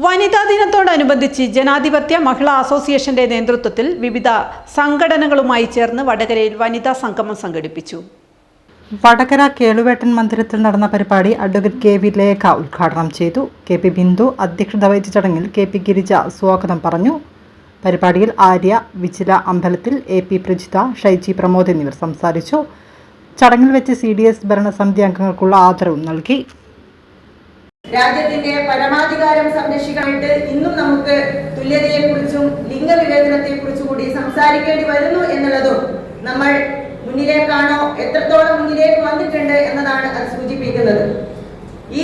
വനിതാ ദിനത്തോടനുബന്ധിച്ച് ജനാധിപത്യ മഹിളാ അസോസിയേഷന്റെ നേതൃത്വത്തിൽ വിവിധ സംഘടനകളുമായി ചേർന്ന് വടകരയിൽ വനിതാ സംഗമം സംഘടിപ്പിച്ചു. വടകര കേളുവേട്ടൻ മന്ദിരത്തിൽ നടന്ന പരിപാടി അഡ്വക്കേറ്റ് കെ വി ലേഖ ഉദ്ഘാടനം ചെയ്തു. കെ പി ബിന്ദു അധ്യക്ഷത വഹിച്ച ചടങ്ങിൽ കെ പി ഗിരിജ സ്വാഗതം പറഞ്ഞു. പരിപാടിയിൽ ആര്യ, വിജില അമ്പലത്തിൽ, എ പി പ്രജിത, ഷൈജി പ്രമോദ് എന്നിവർ സംസാരിച്ചു. ചടങ്ങിൽ വെച്ച് CDS ഭരണസമിതി അംഗങ്ങൾക്കുള്ള ആദരവും നൽകി. രാജ്യത്തിന്റെ പരമാധികാരം സംരക്ഷിക്കാനായിട്ട് ഇന്നും നമുക്ക് തുല്യതയെക്കുറിച്ചും ലിംഗവിവേചനത്തെക്കുറിച്ചും കൂടി സംസാരിക്കേണ്ടി വരുന്നു എന്നുള്ളതും നമ്മൾ മുന്നിലേക്കാണോ, എത്രത്തോളം മുന്നിലേക്ക് വന്നിട്ടുണ്ട് എന്നതാണ് അത് സൂചിപ്പിക്കുന്നത്. ഈ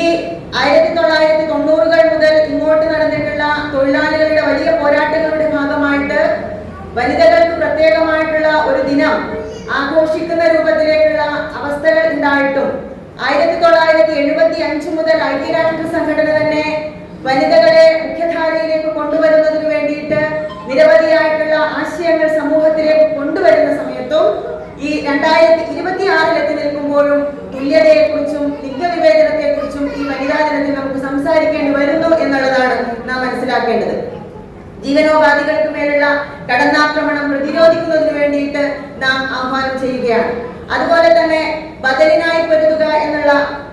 1990-കൾ മുതൽ ഇങ്ങോട്ട് നടന്നിട്ടുള്ള തൊഴിലാളികളുടെ വലിയ പോരാട്ടങ്ങളുടെ ഭാഗമായിട്ട് വനിതകൾക്ക് പ്രത്യേകമായിട്ടുള്ള ഒരു ദിനം ആഘോഷിക്കുന്ന രൂപത്തിലേക്കുള്ള അവസ്ഥകൾ ഉണ്ടായിട്ടും 1975 മുതൽ ഐക്യരാഷ്ട്ര സംഘടന തന്നെ വനിതകളെ മുഖ്യധാരയിലേക്ക് കൊണ്ടുവരുന്നതിന് വേണ്ടിയിട്ട് നിരവധിയായിട്ടുള്ള ആശയങ്ങൾ സമൂഹത്തിലേക്ക് കൊണ്ടുവരുന്ന സമയത്തും ഈ 2026 എത്തി നിൽക്കുമ്പോഴും തുല്യതയെക്കുറിച്ചും ലിംഗവിവേചനത്തെക്കുറിച്ചും ഈ വനിതാ ദിനത്തിൽ നമുക്ക് സംസാരിക്കേണ്ടി വരുന്നു എന്നുള്ളതാണ് നാം മനസ്സിലാക്കേണ്ടത്. ജീവനോപാധികൾക്ക് മേലുള്ള കടന്നാക്രമണം പ്രതിരോധിക്കുന്നതിന് വേണ്ടിയിട്ട് നാം ആഹ്വാനം ചെയ്യുകയാണ്. അതുപോലെ തന്നെ ബദലിനായി പൊരുതുക എന്നുള്ള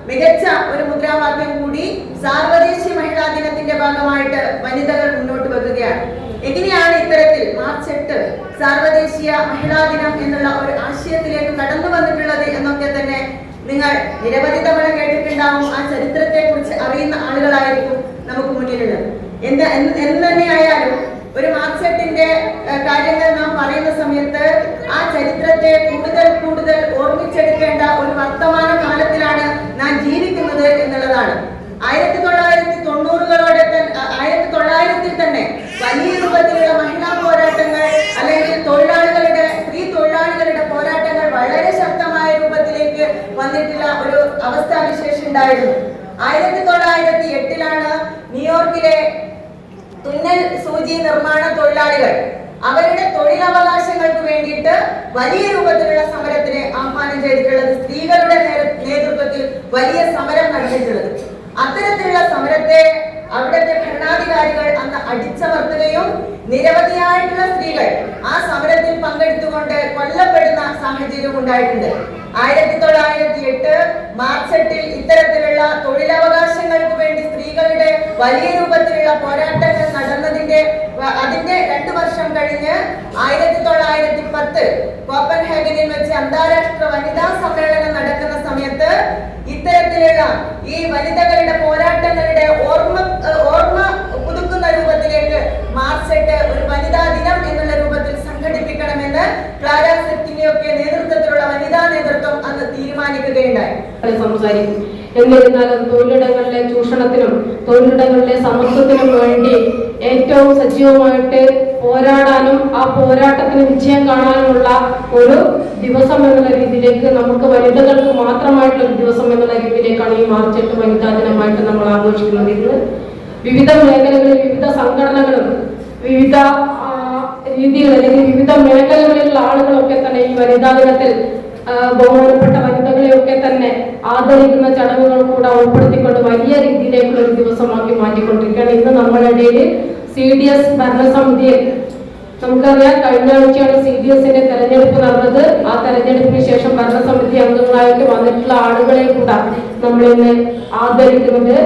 മികച്ച ഒരു മുദ്രാവാക്യം കൂടി സാർവദേശീയ മഹിളാ ദിനത്തിന്റെ ഭാഗമായിട്ട് വനിതകൾ മുന്നോട്ട് വെക്കുകയാണ്. എങ്ങനെയാണ് ഇത്തരത്തിൽ മാർച്ച് 8 സാർവദേശീയ മഹിളാ ദിനം എന്നുള്ള ഒരു ആശയത്തിലേക്ക് കടന്നു വന്നിട്ടുള്ളത് എന്നൊക്കെ തന്നെ നിങ്ങൾ നിരവധി തവണ കേട്ടിട്ടുണ്ടാവും. ആ ചരിത്രത്തെ കുറിച്ച് അറിയുന്ന ആളുകളായിരിക്കും നമുക്ക് മുന്നിലുള്ളത്. എന്ന് തന്നെയായാലും ഒരു മാർച്ച് 8ന്റെ കാര്യങ്ങൾ നാം പറയുന്ന സമയത്ത് ആ ചരിത്രത്തെ കൂടുതൽ ഓർമ്മിച്ചെടുക്കേണ്ട ഒരു വർത്തമാന കാലത്തിലാണ് നാം ജീവിക്കുന്നത് എന്നുള്ളതാണ്. 1990-കളിൽ തന്നെ വലിയ രൂപത്തിലുള്ള മഹിളാ പോരാട്ടങ്ങൾ അല്ലെങ്കിൽ സ്ത്രീ തൊഴിലാളികളുടെ പോരാട്ടങ്ങൾ വളരെ ശക്തമായ രൂപത്തിലേക്ക് വന്നിട്ടുള്ള ഒരു അവസ്ഥാവിശേഷം ഉണ്ടായിരുന്നു. 1908-ലാണ് ന്യൂയോർക്കിലെ തുന്നൽ സൂചി നിർമ്മാണ തൊഴിലാളികൾ അവരുടെ തൊഴിലവകാശങ്ങൾക്ക് വേണ്ടിയിട്ട് വലിയ രൂപത്തിലുള്ള സമരത്തിന് ആഹ്വാനം ചെയ്തിട്ടുള്ളത്. സ്ത്രീകളുടെ നേതൃത്വത്തിൽ വലിയ സമരം നടന്നിട്ടുള്ളത്. അത്തരത്തിലുള്ള സമരത്തെ അവിടുത്തെ ഭരണാധികാരികൾ അന്ന് അടിച്ചമർത്തുകയും നിരവധിയായിട്ടുള്ള സ്ത്രീകൾ ആ സമരത്തിൽ പങ്കെടുത്തുകൊണ്ട് കൊല്ലപ്പെടുന്ന സാഹചര്യം ഉണ്ടായിട്ടുണ്ട്. 1908 മാർച്ച് 8 ഇത്തരത്തിലുള്ള തൊഴിലവകാശങ്ങൾക്ക് വേണ്ടി സ്ത്രീകളുടെ വലിയ രൂപത്തിലുള്ള പോരാട്ടങ്ങൾ നടന്നതിന്റെ 2 വർഷം കഴിഞ്ഞ് 1910 കോപ്പൻഹേഗനിൽ വെച്ച് അന്താരാഷ്ട്ര വനിതാ സമ്മേളനം നടക്കുന്ന സമയത്ത് ഇത്തരത്തിലുള്ള ഈ വനിതകളുടെ പോരാട്ടങ്ങളുടെ ഓർമ്മ പുതുക്കുന്ന രൂപത്തിലേക്ക് മാർച്ച് 8 ഒരു വനിതാ ദിനം എന്നുള്ള രൂപത്തിൽ സംഘടിപ്പിക്കണമെന്ന് ക്ലാര സെറ്റിന്റെയൊക്കെ നേതൃത്വത്തിലുള്ള വനിതാ നേതൃത്വം അന്ന് തീരുമാനിക്കുകയുണ്ടായി. സംസാരിക്കും. എന്നിരുന്നാലും തൊഴിലിടങ്ങളിലെ ചൂഷണത്തിനും തൊഴിലിടങ്ങളിലെ സമത്വത്തിനും വേണ്ടി ഏറ്റവും സജീവമായിട്ട് പോരാടാനും ആ പോരാട്ടത്തിന് വിജയം കാണാനുമുള്ള ഒരു ദിവസം എന്നുള്ള രീതിയിലേക്ക്, നമുക്ക് വനിതകൾക്ക് മാത്രമായിട്ടുള്ള ഒരു ദിവസം എന്നുള്ള രീതിയിലേക്കാണ് ഈ മാർച്ച് 8 വനിതാ ദിനമായിട്ട് നമ്മൾ ആഘോഷിക്കുന്നത്. ഇന്ന് വിവിധ മേഖലകളിൽ വിവിധ സംഘടനകളും വിവിധ രീതികൾ അല്ലെങ്കിൽ വിവിധ മേഖലകളിലുള്ള ആളുകളൊക്കെ തന്നെ ഈ വനിതാ ദിനത്തിൽ ബഹുമാനപ്പെട്ട വനിതകളെയൊക്കെ തന്നെ ആദരിക്കുന്ന ചടങ്ങുകൾ കൂടെ ഉൾപ്പെടുത്തിക്കൊണ്ട് വലിയ രീതിയിലേക്കുള്ള ഒരു ദിവസമാക്കി മാറ്റിക്കൊണ്ടിരിക്കുകയാണ്. ഇന്ന് നമ്മുടെ ഇടയിൽ CDS ഭരണസമിതിയിൽ നമുക്കറിയാം, കഴിഞ്ഞ ആഴ്ചയാണ് CDSന്റെ തെരഞ്ഞെടുപ്പ് നടന്നത്. ആ തെരഞ്ഞെടുപ്പിന് ശേഷം ഭരണസമിതി അംഗങ്ങളായിട്ട് വന്നിട്ടുള്ള ആളുകളെ കൂടെ നമ്മളിന്ന് ആദരിക്കുന്നത്.